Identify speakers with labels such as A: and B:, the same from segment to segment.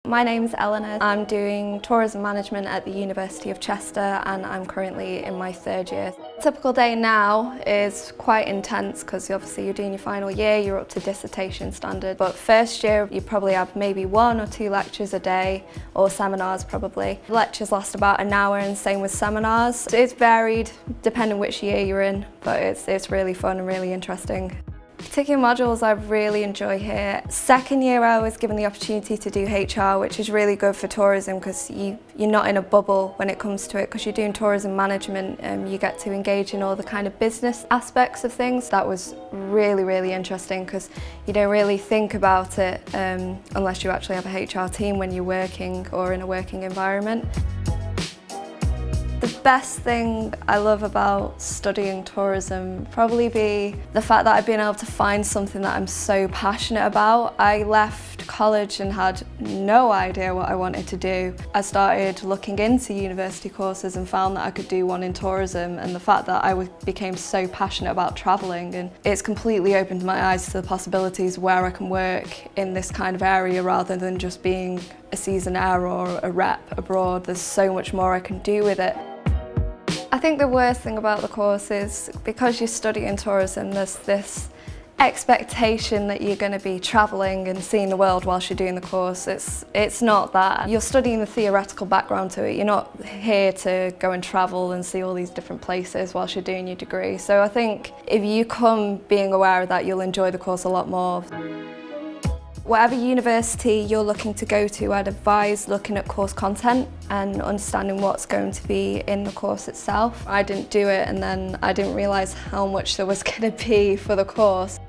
A: My name's Eleanor. I'm doing tourism management at the University of Chester and I'm currently in my third year. A typical day now is quite intense because obviously you're doing your final year, you're up to dissertation standard. But first year you probably have maybe 1 or 2 lectures a day, or seminars probably. Lectures last about an hour and same with seminars. It's varied depending which year you're in, but it's really fun and really interesting. Particular modules I really enjoy here. Second year I was given the opportunity to do HR, which is really good for tourism because you're not in a bubble when it comes to it, because you're doing tourism management and you get to engage in all the kind of business aspects of things. That was really interesting because you don't really think about it unless you actually have a HR team when you're working or in a working environment. The best thing I love about studying tourism probably be the fact that I've been able to find something that I'm so passionate about. I left college and had no idea what I wanted to do. I started looking into university courses and found that I could do one in tourism, and the fact that I became so passionate about travelling, and it's completely opened my eyes to the possibilities where I can work in this kind of area rather than just being a seasonaire or a rep abroad. There's so much more I can do with it. I think the worst thing about the course is because you're studying tourism, there's this expectation that you're going to be travelling and seeing the world whilst you're doing the course. It's not that. You're studying the theoretical background to it. You're not here to go and travel and see all these different places whilst you're doing your degree. So I think if you come being aware of that, you'll enjoy the course a lot more. Whatever university you're looking to go to, I'd advise looking at course content and understanding what's going to be in the course itself. I didn't do it and then I didn't realise how much there was going to be for the course.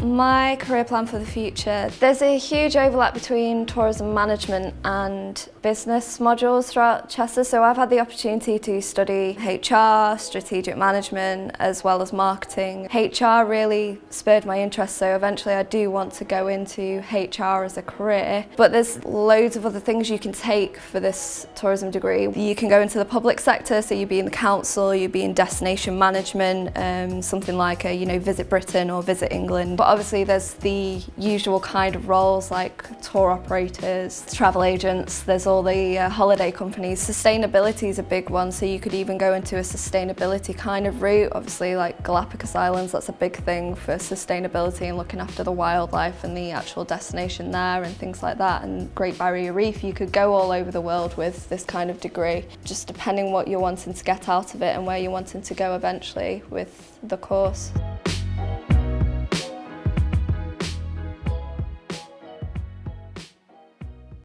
A: My career plan for the future, there's a huge overlap between tourism management and business modules throughout Chester. So I've had the opportunity to study HR, strategic management, as well as marketing. HR really spurred my interest, so eventually I do want to go into HR as a career. But there's loads of other things you can take for this tourism degree. You can go into the public sector, so you'd be in the council, you'd be in destination management, something like Visit Britain or Visit England. But obviously there's the usual kind of roles like tour operators, travel agents, there's all the holiday companies. Sustainability is a big one, so you could even go into a sustainability kind of route. Obviously like Galapagos Islands, that's a big thing for sustainability and looking after the wildlife and the actual destination there and things like that. And Great Barrier Reef, you could go all over the world with this kind of degree, just depending what you're wanting to get out of it and where you're wanting to go eventually with the course.